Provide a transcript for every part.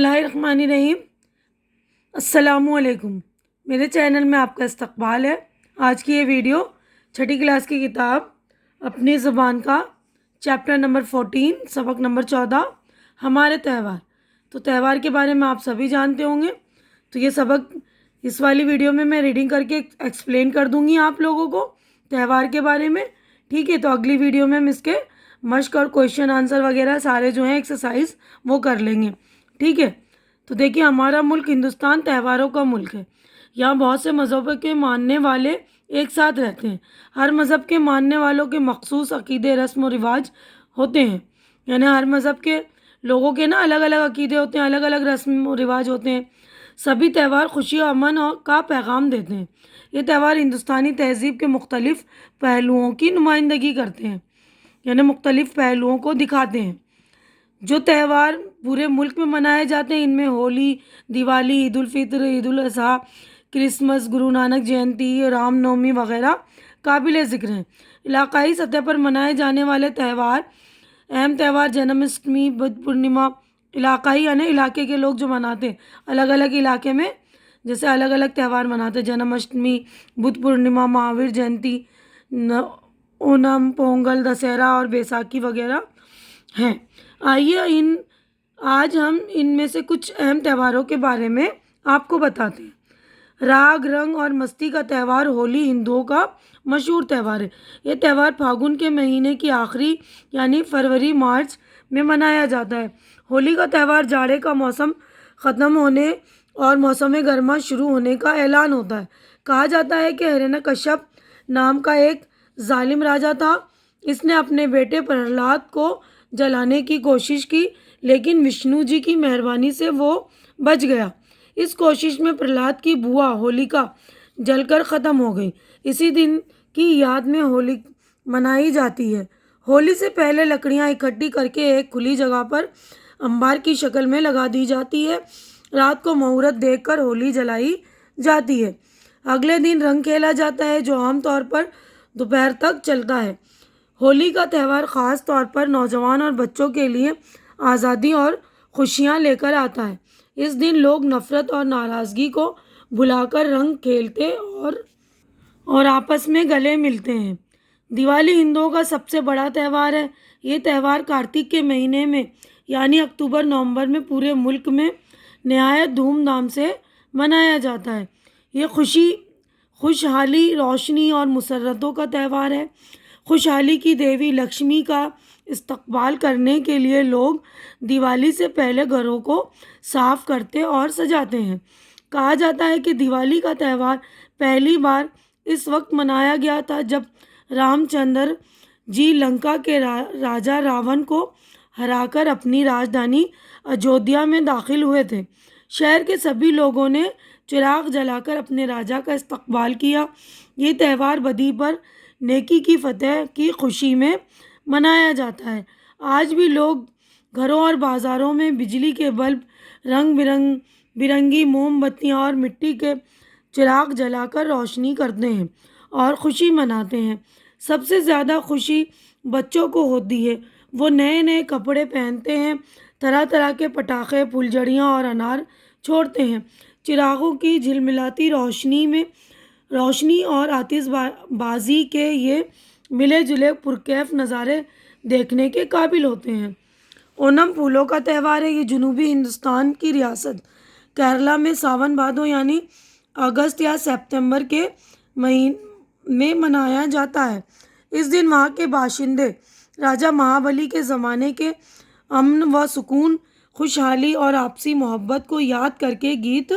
اللہ الرحمن الرحیم۔ السلام علیکم، میرے چینل میں آپ کا استقبال ہے۔ آج کی یہ ویڈیو چھٹی کلاس کی کتاب اپنی زبان کا چیپٹر نمبر 14 سبق نمبر 14 ہمارے تہوار۔ تو تہوار کے بارے میں آپ سبھی جانتے ہوں گے، تو یہ سبق اس والی ویڈیو میں ریڈنگ کر کے ایکسپلین کر دوں گی آپ لوگوں کو تہوار کے بارے میں، ٹھیک ہے۔ تو اگلی ویڈیو میں ہم اس کے مشق اور کویشچن آنسر وغیرہ سارے جو ہیں ایکسرسائز وہ کر لیں گے، ٹھیک ہے۔ تو دیکھیے، ہمارا ملک ہندوستان تہواروں کا ملک ہے۔ یہاں بہت سے مذہبوں کے ماننے والے ایک ساتھ رہتے ہیں۔ ہر مذہب کے ماننے والوں کے مخصوص عقیدے، رسم و رواج ہوتے ہیں، یعنی ہر مذہب کے لوگوں کے الگ الگ عقیدے ہوتے ہیں، الگ الگ رسم و رواج ہوتے ہیں۔ سبھی تہوار خوشی و امن کا پیغام دیتے ہیں۔ یہ تہوار ہندوستانی تہذیب کے مختلف پہلوؤں کی نمائندگی کرتے ہیں، یعنی مختلف پہلوؤں کو دکھاتے ہیں۔ جو تہوار پورے ملک میں منائے جاتے ہیں، ان میں ہولی، دیوالی، عید الفطر، عید الاضحیٰ، کرسمس، گرو نانک جینتی، رام نومی وغیرہ قابل ذکر ہیں۔ علاقائی سطح پر منائے جانے والے تہوار، اہم تہوار جنم اشٹمی، بدھ پورنیما، علاقائی یعنی علاقے کے لوگ جو مناتے ہیں، الگ الگ علاقے میں جیسے الگ الگ تہوار مناتے ہیں، جنم اشٹمی، بدھ پورنیما، مہاویر جینتی، اونم، پونگل، دسہرہ اور بیساکھی وغیرہ ہیں۔ آئیے آج ہم ان میں سے کچھ اہم تہواروں کے بارے میں آپ کو بتاتے ہیں۔ راگ، رنگ اور مستی کا تہوار ہولی ہندوؤں کا مشہور تہوار ہے۔ یہ تہوار پھاگن کے مہینے کی آخری یعنی فروری مارچ میں منایا جاتا ہے۔ ہولی کا تہوار جاڑے کا موسم ختم ہونے اور موسم گرما شروع ہونے کا اعلان ہوتا ہے۔ کہا جاتا ہے کہ ہرنیاکشپ نام کا ایک ظالم راجا تھا۔ اس نے اپنے بیٹے پرہلاد کو جلانے کی کوشش کی، لیکن وشنو جی کی مہربانی سے وہ بچ گیا۔ اس کوشش میں پرہلاد کی بوا ہولیکا جل کر ختم ہو گئی۔ اسی دن کی یاد میں ہولی منائی جاتی ہے۔ ہولی سے پہلے لکڑیاں اکٹھی کر کے ایک کھلی جگہ پر انبار کی شکل میں لگا دی جاتی ہے۔ رات کو مہورت دیکھ کر ہولی جلائی جاتی ہے۔ اگلے دن رنگ کھیلا جاتا ہے، جو عام طور پر دوپہر تک چلتا ہے۔ ہولی کا تہوار خاص طور پر نوجوان اور بچوں کے لیے آزادی اور خوشیاں لے کر آتا ہے۔ اس دن لوگ نفرت اور ناراضگی کو بھلا کر رنگ کھیلتے اور آپس میں گلے ملتے ہیں۔ دیوالی ہندوؤں کا سب سے بڑا تہوار ہے۔ یہ تہوار کارتک کے مہینے میں یعنی اکتوبر نومبر میں پورے ملک میں نہایت دھوم دھام سے منایا جاتا ہے۔ یہ خوشحالی، روشنی اور مسرتوں کا تہوار ہے۔ خوشحالی کی دیوی لکشمی کا استقبال کرنے کے لیے لوگ دیوالی سے پہلے گھروں کو صاف کرتے اور سجاتے ہیں۔ کہا جاتا ہے کہ دیوالی کا تہوار پہلی بار اس وقت منایا گیا تھا جب رام چندر جی لنکا کے راجا راون کو ہرا کر اپنی راجدھانی اجودھیا میں داخل ہوئے تھے۔ شہر کے سبھی لوگوں نے چراغ جلا کر اپنے راجا کا استقبال کیا۔ یہ تہوار بدی پر نیکی کی فتح کی خوشی میں منایا جاتا ہے۔ آج بھی لوگ گھروں اور بازاروں میں بجلی کے بلب، رنگ برنگی موم بتیاں اور مٹی کے چراغ جلا کر روشنی کرتے ہیں اور خوشی مناتے ہیں۔ سب سے زیادہ خوشی بچوں کو ہوتی ہے۔ وہ نئے نئے کپڑے پہنتے ہیں، طرح طرح کے پٹاخے، پھلجھڑیاں اور انار چھوڑتے ہیں۔ چراغوں کی جھلملاتی روشنی اور آتش بازی کے یہ ملے جلے پرکیف نظارے دیکھنے کے قابل ہوتے ہیں۔ اونم پھولوں کا تہوار ہے۔ یہ جنوبی ہندوستان کی ریاست کیرلا میں ساون بھادو یعنی اگست یا ستمبر کے میں منایا جاتا ہے۔ اس دن وہاں کے باشندے راجا مہابلی کے زمانے کے امن و سکون، خوشحالی اور آپسی محبت کو یاد کر کے گیت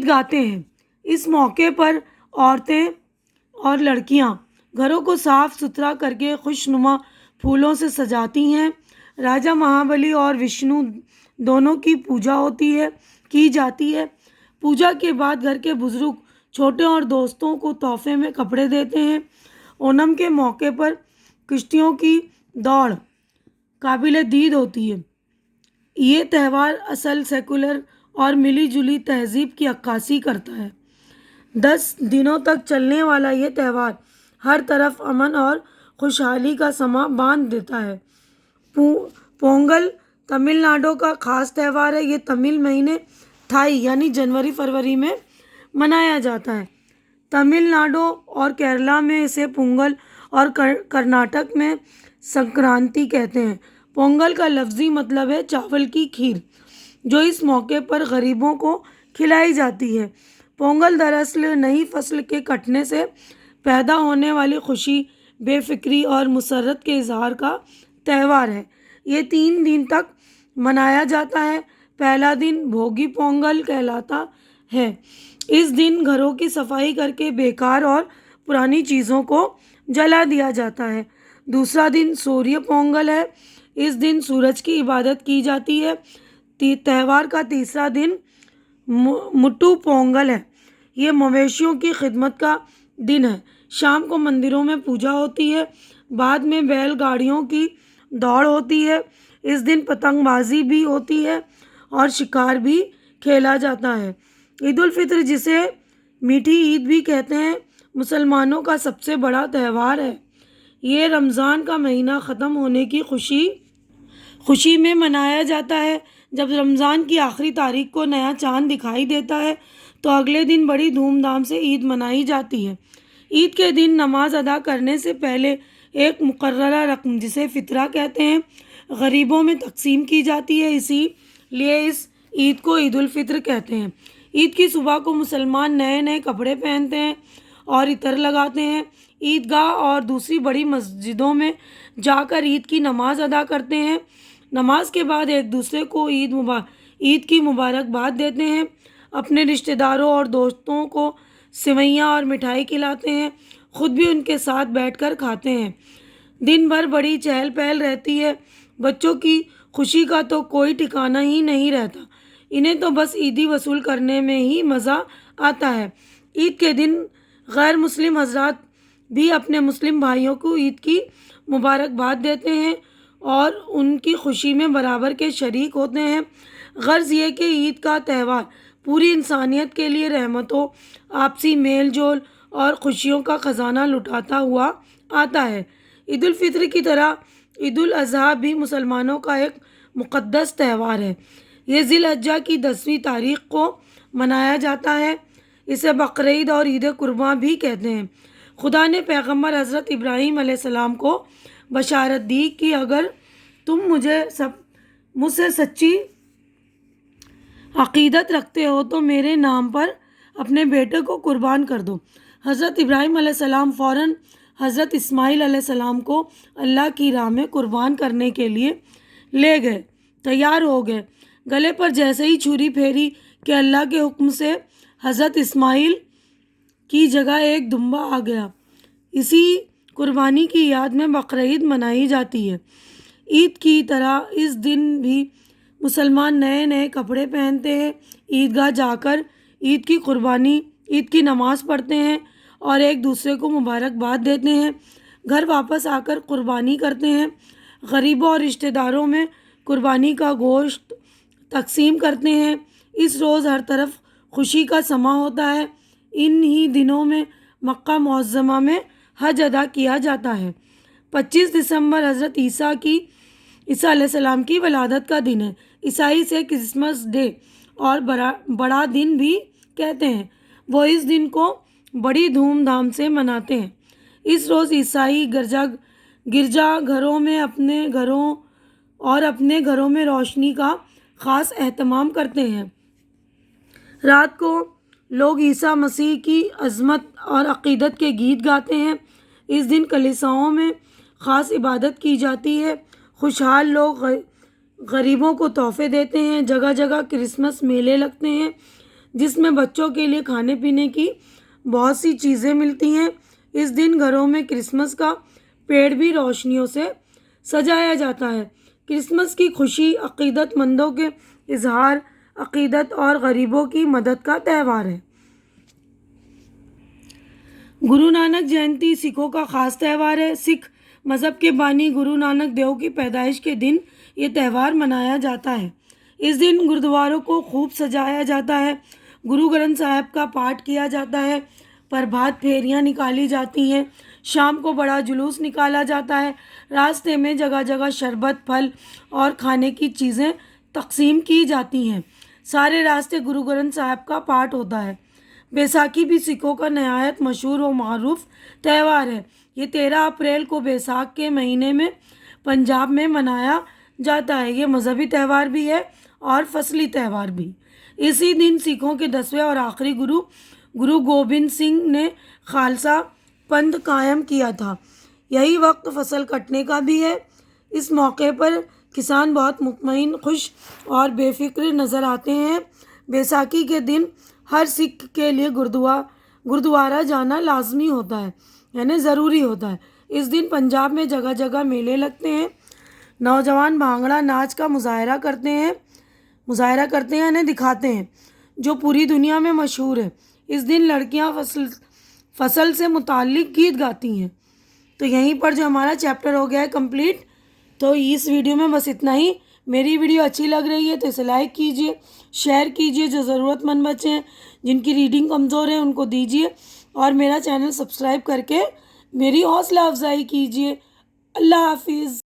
گاتے ہیں۔ اس موقع پر عورتیں اور لڑکیاں گھروں کو صاف ستھرا کر کے خوشنما پھولوں سے سجاتی ہیں۔ راجا مہابلی اور وشنو دونوں کی پوجا کی جاتی ہے۔ پوجا کے بعد گھر کے بزرگ چھوٹے اور دوستوں کو تحفے میں کپڑے دیتے ہیں۔ اونم کے موقع پر کشتیوں کی دوڑ قابل دید ہوتی ہے۔ یہ تہوار اصل سیکولر اور ملی جلی تہذیب کی عکاسی کرتا ہے۔ 10 دنوں تک چلنے والا یہ تہوار ہر طرف امن اور خوشحالی کا سماں باندھ دیتا ہے۔ پونگل تمل ناڈو کا خاص تہوار ہے، یہ تمل مہینے تھائی یعنی جنوری فروری میں منایا جاتا ہے۔ تمل ناڈو اور کیرلا میں اسے پونگل اور کرناٹک میں سنکرانتی کہتے ہیں۔ پونگل کا لفظی مطلب ہے چاول کی کھیر، جو اس موقع پر غریبوں کو کھلائی جاتی ہے۔ پونگل دراصل نئی فصل کے کٹنے سے پیدا ہونے والی خوشی، بے فکری اور مسرت کے اظہار کا تہوار ہے۔ یہ 3 دن تک منایا جاتا ہے۔ پہلا دن بھوگی پونگل کہلاتا ہے۔ اس دن گھروں کی صفائی کر کے بیکار اور پرانی چیزوں کو جلا دیا جاتا ہے۔ دوسرا دن سوریہ پونگل ہے۔ اس دن سورج کی عبادت کی جاتی ہے۔ تہوار کا تیسرا دن مٹو پونگل ہے۔ یہ مویشیوں کی خدمت کا دن ہے۔ شام کو مندروں میں پوجا ہوتی ہے۔ بعد میں بیل گاڑیوں کی دوڑ ہوتی ہے۔ اس دن پتنگ بازی بھی ہوتی ہے اور شکار بھی کھیلا جاتا ہے۔ عید الفطر، جسے میٹھی عید بھی کہتے ہیں، مسلمانوں کا سب سے بڑا تہوار ہے۔ یہ رمضان کا مہینہ ختم ہونے کی خوشی میں منایا جاتا ہے۔ جب رمضان کی آخری تاریخ کو نیا چاند دکھائی دیتا ہے تو اگلے دن بڑی دھوم دھام سے عید منائی جاتی ہے۔ عید کے دن نماز ادا کرنے سے پہلے ایک مقررہ رقم، جسے فطرہ کہتے ہیں، غریبوں میں تقسیم کی جاتی ہے۔ اسی لیے اس عید کو عید الفطر کہتے ہیں۔ عید کی صبح کو مسلمان نئے کپڑے پہنتے ہیں اور عطر لگاتے ہیں۔ عیدگاہ اور دوسری بڑی مسجدوں میں جا کر عید کی نماز ادا کرتے ہیں۔ نماز کے بعد ایک دوسرے کو عید کی مبارکباد دیتے ہیں۔ اپنے رشتہ داروں اور دوستوں کو سوئیاں اور مٹھائی کھلاتے ہیں۔ خود بھی ان کے ساتھ بیٹھ کر کھاتے ہیں۔ دن بھر بڑی چہل پہل رہتی ہے۔ بچوں کی خوشی کا تو کوئی ٹھکانہ ہی نہیں رہتا۔ انہیں تو بس عیدی وصول کرنے میں ہی مزہ آتا ہے۔ عید کے دن غیر مسلم حضرات بھی اپنے مسلم بھائیوں کو عید کی مبارکباد دیتے ہیں اور ان کی خوشی میں برابر کے شریک ہوتے ہیں۔ غرض یہ کہ عید کا تہوار پوری انسانیت کے لیے رحمتوں، آپسی میل جول اور خوشیوں کا خزانہ لٹاتا ہوا آتا ہے۔ عید الفطر کی طرح عید الاضحیٰ بھی مسلمانوں کا ایک مقدس تہوار ہے۔ یہ ذی الحجہ کی 10ویں تاریخ کو منایا جاتا ہے۔ اسے بقرعید اور عید قرباں بھی کہتے ہیں۔ خدا نے پیغمبر حضرت ابراہیم علیہ السلام کو بشارت دی کہ اگر تم مجھ سے سچی عقیدت رکھتے ہو تو میرے نام پر اپنے بیٹے کو قربان کر دو۔ حضرت ابراہیم علیہ السلام فوراً حضرت اسماعیل علیہ السلام کو اللہ کی راہ میں قربان کرنے کے لیے لے گئے، تیار ہو گئے۔ گلے پر جیسے ہی چھری پھیری کہ اللہ کے حکم سے حضرت اسماعیل کی جگہ ایک دمبا آ گیا۔ اسی قربانی کی یاد میں بقرعید منائی جاتی ہے۔ عید کی طرح اس دن بھی مسلمان نئے کپڑے پہنتے ہیں، عیدگاہ جا کر عید کی نماز پڑھتے ہیں اور ایک دوسرے کو مبارکباد دیتے ہیں۔ گھر واپس آ کر قربانی کرتے ہیں۔ غریبوں اور رشتہ داروں میں قربانی کا گوشت تقسیم کرتے ہیں۔ اس روز ہر طرف خوشی کا سماں ہوتا ہے۔ ان ہی دنوں میں مکہ معظمہ میں حج ادا کیا جاتا ہے۔ 25 دسمبر حضرت عیسیٰ علیہ السلام کی ولادت کا دن ہے۔ عیسائی اسے کرسمس ڈے اور بڑا دن بھی کہتے ہیں۔ وہ اس دن کو بڑی دھوم دھام سے مناتے ہیں۔ اس روز عیسائی گرجا گھروں میں اپنے گھروں میں روشنی کا خاص اہتمام کرتے ہیں۔ رات کو لوگ عیسیٰ مسیح کی عظمت اور عقیدت کے گیت گاتے ہیں۔ اس دن کلیساؤں میں خاص عبادت کی جاتی ہے۔ خوشحال لوگ غریبوں کو تحفے دیتے ہیں۔ جگہ جگہ کرسمس میلے لگتے ہیں جس میں بچوں کے لیے کھانے پینے کی بہت سی چیزیں ملتی ہیں۔ اس دن گھروں میں کرسمس کا پیڑ بھی روشنیوں سے سجایا جاتا ہے۔ کرسمس کی خوشی عقیدت مندوں کے اظہار عقیدت اور غریبوں کی مدد کا تہوار ہے۔ گرو نانک جینتی سکھوں کا خاص تہوار ہے۔ سکھ مذہب کے بانی گرو نانک دیو کی پیدائش کے دن یہ تہوار منایا جاتا ہے۔ اس دن گردواروں کو خوب سجایا جاتا ہے، گرو گرنتھ صاحب کا پاٹھ کیا جاتا ہے، پربھات پھیریاں نکالی جاتی ہیں، شام کو بڑا جلوس نکالا جاتا ہے۔ راستے میں جگہ جگہ شربت، پھل اور کھانے کی چیزیں تقسیم کی جاتی ہیں۔ سارے راستے گرو گرنتھ صاحب کا پاٹ ہوتا ہے۔ بیساکھی بھی سکھوں کا نہایت مشہور و معروف تہوار ہے۔ یہ 13 اپریل کو بیساکھ کے مہینے میں پنجاب میں منایا جاتا ہے۔ یہ مذہبی تہوار بھی ہے اور فصلی تہوار بھی۔ اسی دن سکھوں کے 10ویں اور آخری گرو گوبند سنگھ نے خالصہ پنتھ قائم کیا تھا۔ یہی وقت فصل کٹنے کا بھی ہے۔ اس موقع پر کسان بہت مطمئن، خوش اور بے فکر نظر آتے ہیں۔ بیساکھی کے دن ہر سکھ کے لیے گردوارہ جانا لازمی ہوتا ہے، یعنی ضروری ہوتا ہے۔ اس دن پنجاب میں جگہ جگہ میلے لگتے ہیں۔ نوجوان بھانگڑا ناچ کا مظاہرہ کرتے ہیں یعنی دکھاتے ہیں، جو پوری دنیا میں مشہور ہے۔ اس دن لڑکیاں فصل سے متعلق گیت گاتی ہیں۔ تو یہیں پر جو ہمارا چیپٹر ہو گیا ہے کمپلیٹ۔ تو اس ویڈیو میں بس اتنا ہی۔ میری ویڈیو اچھی لگ رہی ہے تو اسے لائک کیجیے، شیئر کیجیے، جو ضرورت مند بچے ہیں، جن کی ریڈنگ کمزور ہے، ان کو دیجیے، اور میرا چینل سبسکرائب کر کے میری حوصلہ افزائی کیجیے۔ اللہ حافظ۔